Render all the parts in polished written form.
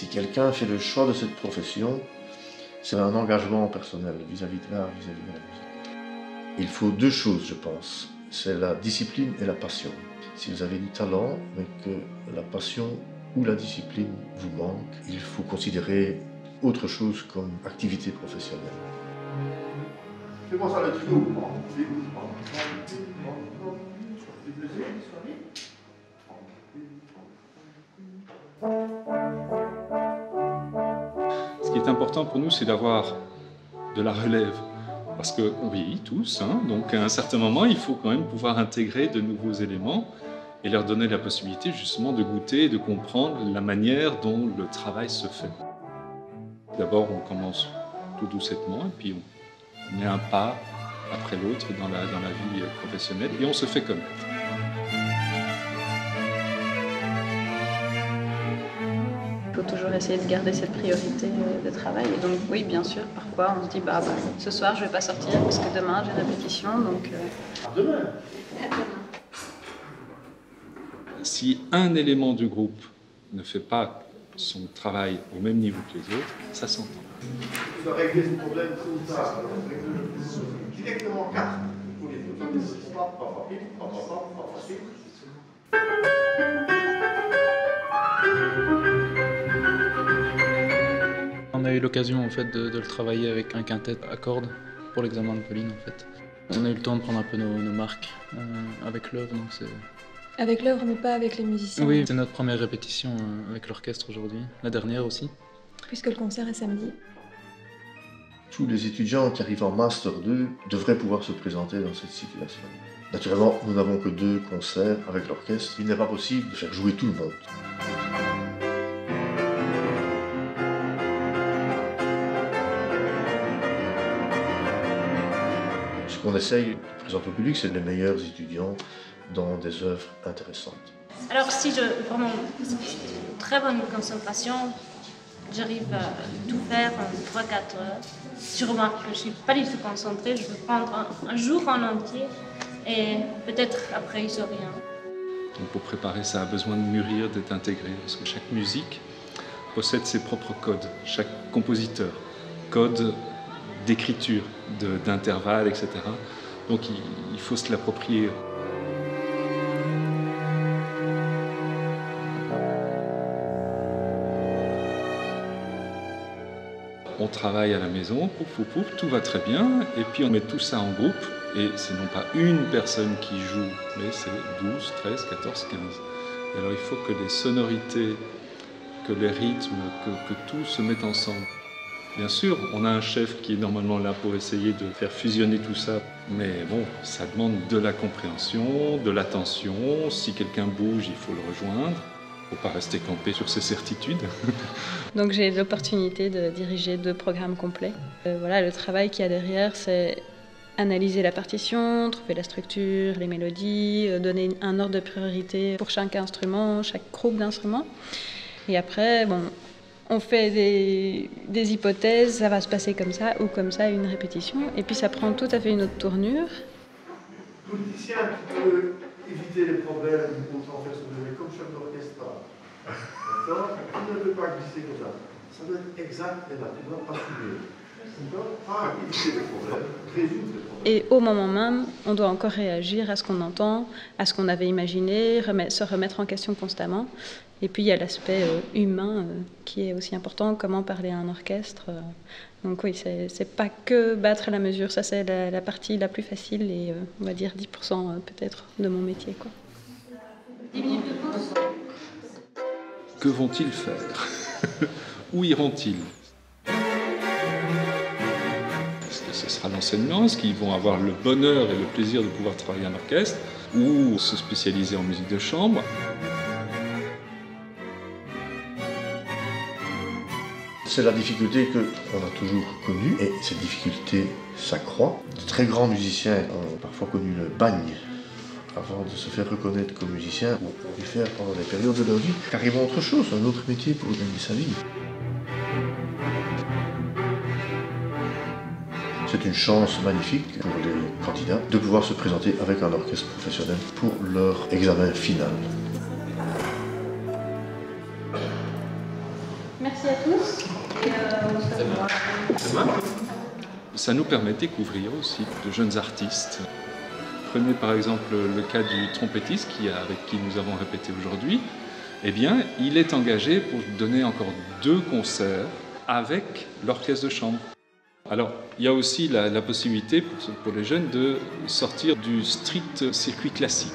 Si quelqu'un fait le choix de cette profession, c'est un engagement personnel vis-à-vis de l'art, vis-à-vis de la musique. Il faut deux choses, je pense. C'est la discipline et la passion. Si vous avez du talent, mais que la passion ou la discipline vous manque, il faut considérer autre chose comme activité professionnelle. Fais-moi ça le trio. Ce qui est important pour nous, c'est d'avoir de la relève. Parce qu'on vieillit tous, hein, donc à un certain moment, il faut quand même pouvoir intégrer de nouveaux éléments et leur donner la possibilité justement de goûter et de comprendre la manière dont le travail se fait. D'abord, on commence tout doucettement et puis on met un pas après l'autre dans la vie professionnelle et on se fait connaître. Il faut toujours essayer de garder cette priorité de travail. Et donc oui, bien sûr, parfois on se dit ce soir je vais pas sortir parce que demain j'ai répétition. Donc, Demain. Si un élément du groupe ne fait pas son travail au même niveau que les autres, ça s'entend. Tu dois régler ce problème comme ça. Directement 4. On a eu l'occasion en fait de le travailler avec un quintet à cordes pour l'examen de Pauline en fait. On a eu le temps de prendre un peu nos marques avec l'œuvre, donc c'est... Avec l'œuvre, mais pas avec les musiciens. Oui, c'est notre première répétition avec l'orchestre aujourd'hui, la dernière aussi. Puisque le concert est samedi. Tous les étudiants qui arrivent en Master 2 devraient pouvoir se présenter dans cette situation. Naturellement, nous n'avons que 2 concerts avec l'orchestre. Il n'est pas possible de faire jouer tout le monde. Ce qu'on essaye de présenter au public, c'est les meilleurs étudiants dans des œuvres intéressantes. Alors si je vraiment très bonne concentration, j'arrive à tout faire en 3-4 heures. Je remarque que je ne suis pas du tout concentrée, je peux prendre un jour en entier et peut-être après il ne sort rien. Donc pour préparer, ça a besoin de mûrir, d'être intégré, parce que chaque musique possède ses propres codes, chaque compositeur, code d'écriture, d'intervalle, etc. Donc il faut se l'approprier. On travaille à la maison, tout va très bien, et puis on met tout ça en groupe, et c'est non pas une personne qui joue, mais c'est 12, 13, 14, 15. Et alors il faut que les sonorités, que les rythmes, que tout se mette ensemble. Bien sûr, on a un chef qui est normalement là pour essayer de faire fusionner tout ça, mais bon, ça demande de la compréhension, de l'attention. Si quelqu'un bouge, il faut le rejoindre. Il ne faut pas rester campé sur ses certitudes. Donc j'ai l'opportunité de diriger 2 programmes complets. Voilà, le travail qu'il y a derrière, c'est analyser la partition, trouver la structure, les mélodies, donner un ordre de priorité pour chaque instrument, chaque groupe d'instruments. Et après, bon, on fait des hypothèses, ça va se passer comme ça ou comme ça, une répétition. Et puis ça prend tout à fait une autre tournure. Politicien qui peut éviter les problèmes autant faire se lever comme chef d'orchestre. D'accord? Tu ne peux pas glisser comme ça. Ça doit être exact et là, tu ne dois pas fumer. D'accord? Pas éviter les problèmes, résoudre les problèmes. Et au moment même, on doit encore réagir à ce qu'on entend, à ce qu'on avait imaginé, se remettre en question constamment. Et puis il y a l'aspect humain qui est aussi important, comment parler à un orchestre. Donc oui, c'est pas que battre la mesure, ça c'est la partie la plus facile et on va dire 10% peut-être de mon métier, quoi. 10 minutes de pause. Que vont-ils faire? Où iront-ils? Est-ce que ce sera l'enseignement? Est-ce qu'ils vont avoir le bonheur et le plaisir de pouvoir travailler en orchestre? Ou se spécialiser en musique de chambre? C'est la difficulté qu'on a toujours connue, et cette difficulté s'accroît. De très grands musiciens ont parfois connu le bagne avant de se faire reconnaître comme musicien, ou ont dû faire pendant des périodes de leur vie carrément autre chose, un autre métier pour gagner sa vie. C'est une chance magnifique pour les candidats de pouvoir se présenter avec un orchestre professionnel pour leur examen final. Merci. demain. Ça nous permet de découvrir aussi de jeunes artistes. Prenez par exemple le cas du trompettiste avec qui nous avons répété aujourd'hui. Eh bien, il est engagé pour donner encore 2 concerts avec l'orchestre de chambre. Alors, il y a aussi la possibilité pour les jeunes de sortir du strict circuit classique.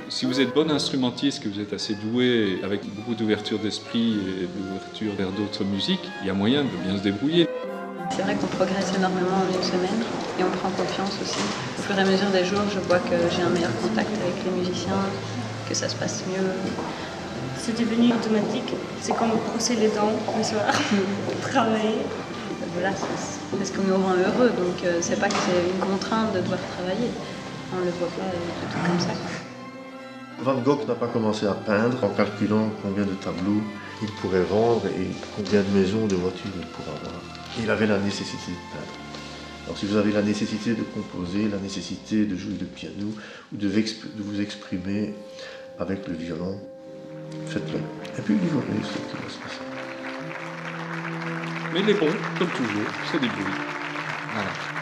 Si vous êtes bon instrumentiste, que vous êtes assez doué, avec beaucoup d'ouverture d'esprit et d'ouverture vers d'autres musiques, il y a moyen de bien se débrouiller. C'est vrai qu'on progresse énormément en une semaine et on prend confiance aussi. Au fur et à mesure des jours, je vois que j'ai un meilleur contact avec les musiciens, que ça se passe mieux. C'est devenu automatique. C'est comme brosser les dents le soir, travailler. Voilà, c'est parce qu'on nous rend heureux, donc c'est pas que c'est une contrainte de devoir travailler. On ne le voit pas du tout comme ça. Van Gogh n'a pas commencé à peindre en calculant combien de tableaux il pourrait rendre et combien de maisons, de voitures il pourrait avoir. Il avait la nécessité de peindre. Alors si vous avez la nécessité de composer, la nécessité de jouer le piano ou de vous exprimer avec le violon, faites-le. Et puis vous verrez ce qui va se passer. Mais les bons, comme toujours, se débrouillent. Voilà.